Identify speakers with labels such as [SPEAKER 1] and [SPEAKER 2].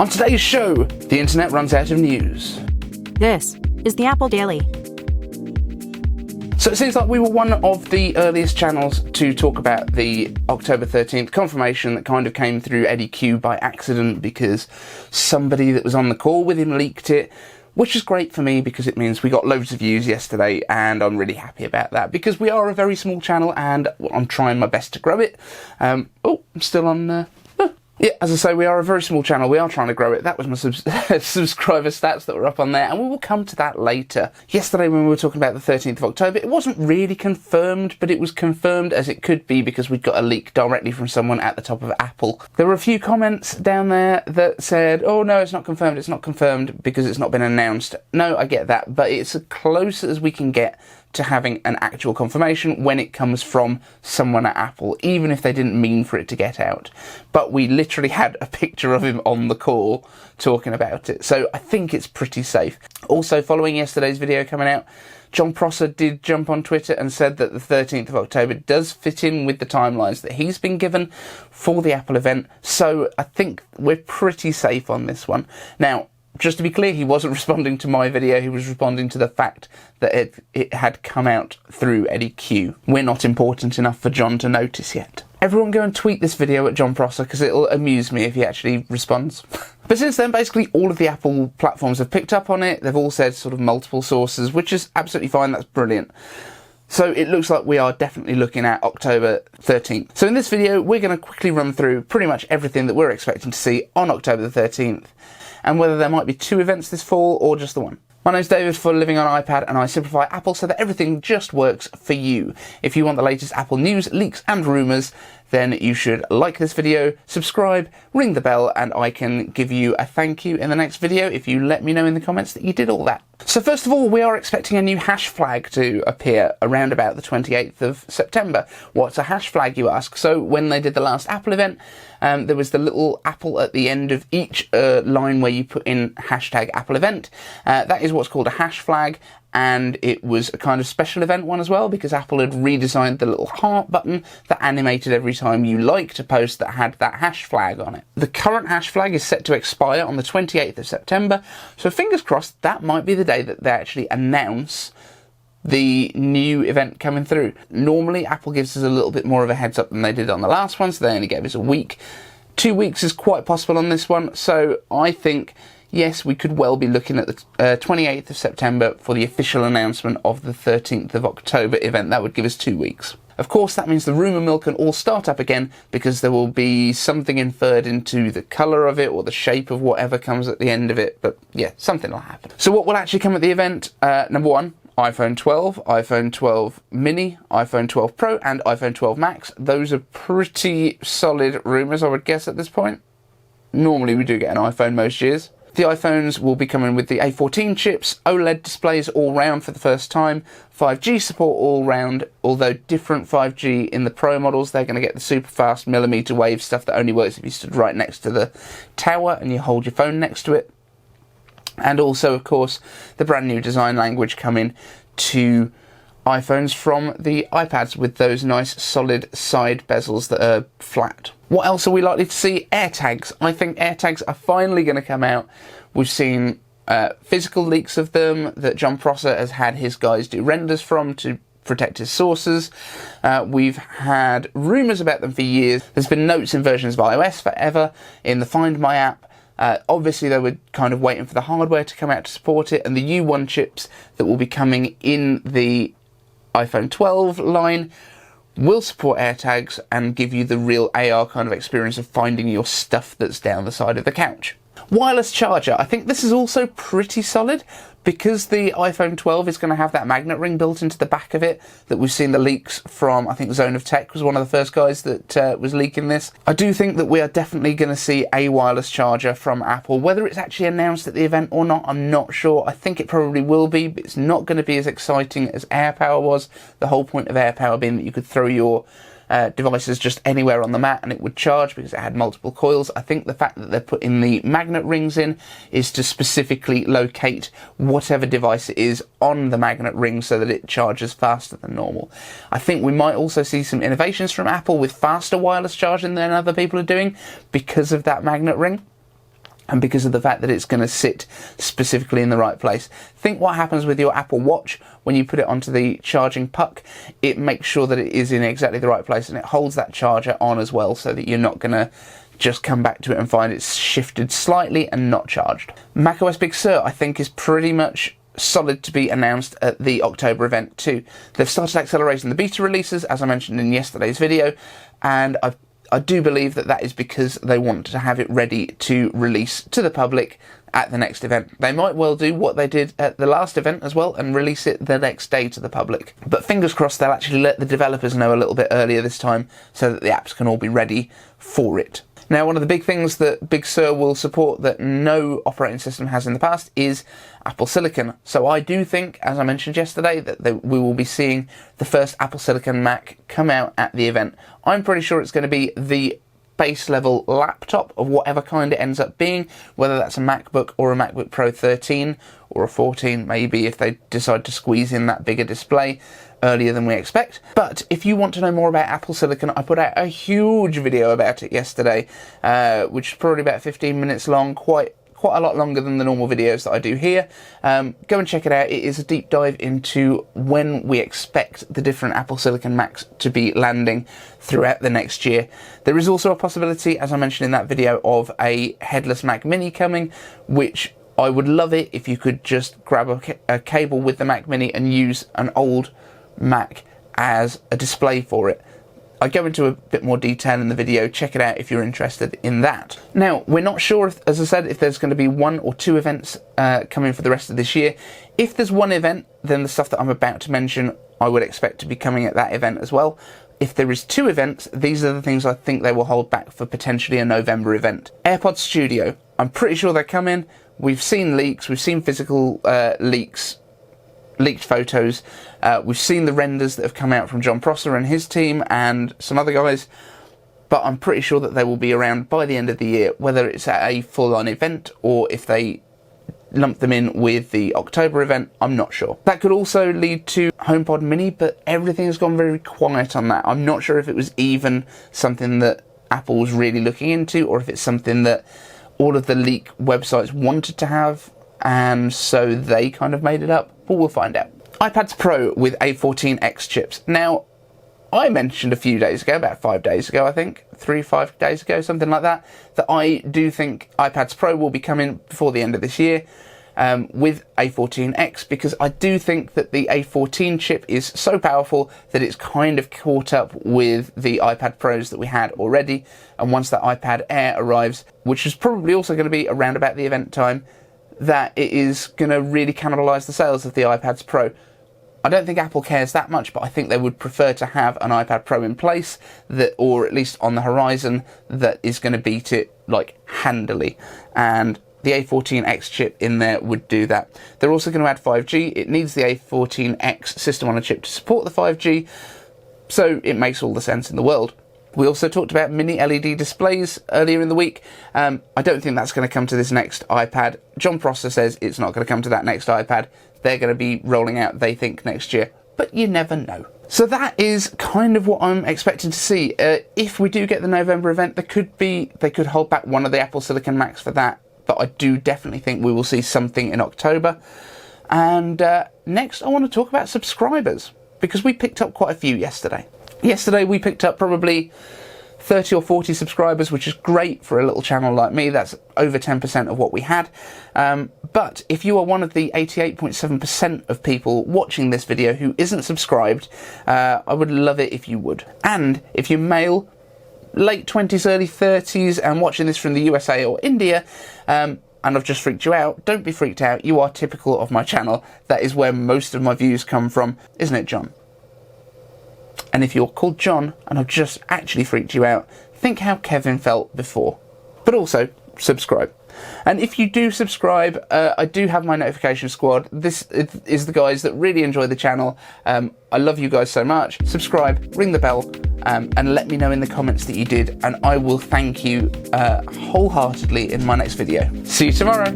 [SPEAKER 1] On today's show, the internet runs out of news.
[SPEAKER 2] This is the Apple Daily.
[SPEAKER 1] So it seems like we were one of the earliest channels to talk about the October 13th confirmation that kind of came through Eddy Cue by accident because somebody that was on the call with him leaked it, which is great for me because it means we got loads of views yesterday, and I'm really happy about that because we are a very small channel and I'm trying my best to grow it. I'm still on... Yeah, as I say, we are a very small channel. We are trying to grow it. That was my subscriber stats that were up on there, and we will come to that later. Yesterday, when we were talking about the 13th of October, it wasn't really confirmed, but it was confirmed as it could be because we'd got a leak directly from someone at the top of Apple. There were a few comments down there that said, oh no, it's not confirmed because it's not been announced. No, I get that, but it's as close as we can get to having an actual confirmation when it comes from someone at Apple, even if they didn't mean for it to get out. But we literally had a picture of him on the call talking about it, so I think it's pretty safe. Also, following yesterday's video coming out, Jon Prosser did jump on Twitter and said that the 13th of October does fit in with the timelines that he's been given for the Apple event, so I think we're pretty safe on this one. Now, just to be clear, he wasn't responding to my video, he was responding to the fact that it had come out through Eddy Cue. We're not important enough for John to notice yet. Everyone go and tweet this video at Jon Prosser because it'll amuse me if he actually responds. But since then, basically all of the Apple platforms have picked up on it. They've all said sort of multiple sources, which is absolutely fine, that's brilliant. So it looks like we are definitely looking at October 13th. So in this video, we're going to quickly run through pretty much everything that we're expecting to see on October the 13th. And whether there might be two events this fall or just the one. My name's David for Living on iPad, and I simplify Apple so that everything just works for you. If you want the latest Apple news, leaks and rumours, then you should like this video, subscribe, ring the bell, and I can give you a thank you in the next video if you let me know in the comments that you did all that. So first of all, we are expecting a new HashFlag to appear around about the 28th of September. What's a HashFlag, you ask? So when they did the last Apple event, there was the little apple at the end of each line where you put in hashtag Apple event. That is what's called a HashFlag, and it was a kind of special event one as well because Apple had redesigned the little heart button that animated every time you liked a post that had that hash flag on it. The current hash flag is set to expire on the 28th of September, so fingers crossed that might be the day that they actually announce the new event coming through. Normally Apple gives us a little bit more of a heads up than they did on the last one, so they only gave us a week. 2 weeks is quite possible on this one, so I think yes, we could well be looking at the 28th of September for the official announcement of the 13th of October event. That would give us 2 weeks. Of course, that means the rumour mill can all start up again because there will be something inferred into the colour of it or the shape of whatever comes at the end of it. But yeah, something will happen. So what will actually come at the event? Number one, iPhone 12, iPhone 12 Mini, iPhone 12 Pro and iPhone 12 Max. Those are pretty solid rumours, I would guess, at this point. Normally we do get an iPhone most years. The iPhones will be coming with the A14 chips, OLED displays all round for the first time, 5G support all round, although different 5G in the Pro models. They're going to get the super fast millimetre wave stuff that only works if you stood right next to the tower and you hold your phone next to it. And also, of course, the brand new design language coming to iPhones from the iPads with those nice solid side bezels that are flat. What else are we likely to see? AirTags. I think AirTags are finally going to come out. We've seen physical leaks of them that Jon Prosser has had his guys do renders from to protect his sources. We've had rumours about them for years. There's been notes in versions of iOS forever in the Find My app. Obviously, they were kind of waiting for the hardware to come out to support it, and the U1 chips that will be coming in the iPhone 12 line will support AirTags and give you the real AR kind of experience of finding your stuff that's down the side of the couch. Wireless charger. I think this is also pretty solid because the iPhone 12 is going to have that magnet ring built into the back of it that we've seen the leaks from. I think Zone of Tech was one of the first guys that was leaking this. I do think that we are definitely going to see a wireless charger from Apple. Whether it's actually announced at the event or not, I'm not sure. I think it probably will be, but it's not going to be as exciting as AirPower was. The whole point of AirPower being that you could throw your devices just anywhere on the mat and it would charge because it had multiple coils. I think the fact that they're putting the magnet rings in is to specifically locate whatever device it is on the magnet ring so that it charges faster than normal. I think we might also see some innovations from Apple with faster wireless charging than other people are doing because of that magnet ring. and because of the fact that it's going to sit specifically in the right place. Think what happens with your Apple Watch when you put it onto the charging puck. It makes sure that it is in exactly the right place, and it holds that charger on as well, so that you're not going to just come back to it and find it's shifted slightly and not charged. macOS Big Sur, I think, is pretty much solid to be announced at the October event too. They've started accelerating the beta releases, as I mentioned in yesterday's video, and I do believe that that is because they want to have it ready to release to the public at the next event. They might well do what they did at the last event as well and release it the next day to the public. But fingers crossed they'll actually let the developers know a little bit earlier this time so that the apps can all be ready for it. Now, one of the big things that Big Sur will support that no operating system has in the past is Apple Silicon. So I do think, as I mentioned yesterday, that we will be seeing the first Apple Silicon Mac come out at the event. I'm pretty sure it's going to be the base level laptop of whatever kind it ends up being, whether that's a MacBook or a MacBook Pro 13 or a 14 maybe, if they decide to squeeze in that bigger display earlier than we expect. But if you want to know more about Apple Silicon, I put out a huge video about it yesterday, which is probably about 15 minutes long, quite a lot longer than the normal videos that I do here. Go and check it out. It is a deep dive into when we expect the different Apple Silicon Macs to be landing throughout the next year. There is also a possibility, as I mentioned in that video, of a headless Mac Mini coming, which I would love it if you could just grab a cable with the Mac Mini and use an old Mac as a display for it. I go into a bit more detail in the video. Check it out if you're interested in that. Now, we're not sure, if, as I said, if there's going to be 1 or 2 events coming for the rest of this year. If there's one event, then the stuff that I'm about to mention I would expect to be coming at that event as well. If there is 2 events, these are the things I think they will hold back for potentially a November event. AirPods Studio, I'm pretty sure they're coming. We've seen leaks, we've seen physical leaked photos, we've seen the renders that have come out from Jon Prosser and his team and some other guys, but I'm pretty sure that they will be around by the end of the year, whether it's at a full-on event or if they lump them in with the October event, I'm not sure. That could also lead to HomePod Mini, but everything has gone very quiet on that. I'm not sure if it was even something that Apple was really looking into, or if it's something that all of the leak websites wanted to have, and so they kind of made it up. But we'll find out. iPads Pro with A14X chips. Now, I mentioned a few days ago, about 5 days ago, I think, 5 days ago, something like that, that I do think iPads Pro will be coming before the end of this year with A14X, because I do think that the A14 chip is so powerful that it's kind of caught up with the iPad Pros that we had already, and once that iPad Air arrives, which is probably also going to be around about the event time, that it is going to really cannibalise the sales of the iPads Pro. I don't think Apple cares that much, but I think they would prefer to have an iPad Pro in place, that, or at least on the horizon, that is going to beat it like handily. And the A14X chip in there would do that. They're also going to add 5G. It needs the A14X system on a chip to support the 5G, so it makes all the sense in the world. We also talked about mini LED displays earlier in the week. I don't think that's going to come to this next iPad. Jon Prosser says it's not going to come to that next iPad. They're going to be rolling out, they think, next year. But you never know. So that is kind of what I'm expecting to see. If we do get the November event, they could hold back one of the Apple Silicon Macs for that. But I do definitely think we will see something in October. And next, I want to talk about subscribers, because we picked up quite a few yesterday. Yesterday we picked up probably 30 or 40 subscribers, which is great for a little channel like me. That's over 10% of what we had. But if you are one of the 88.7% of people watching this video who isn't subscribed, I would love it if you would. And if you're male, late 20s, early 30s, and watching this from the USA or India, and I've just freaked you out, don't be freaked out. You are typical of my channel. That is where most of my views come from, isn't it, John? And if you're called John and I've just actually freaked you out, think how Kevin felt before. But also, subscribe. And if you do subscribe, I do have my notification squad. This is the guys that really enjoy the channel. I love you guys so much. Subscribe, ring the bell, and let me know in the comments that you did, and I will thank you wholeheartedly in my next video. See you tomorrow.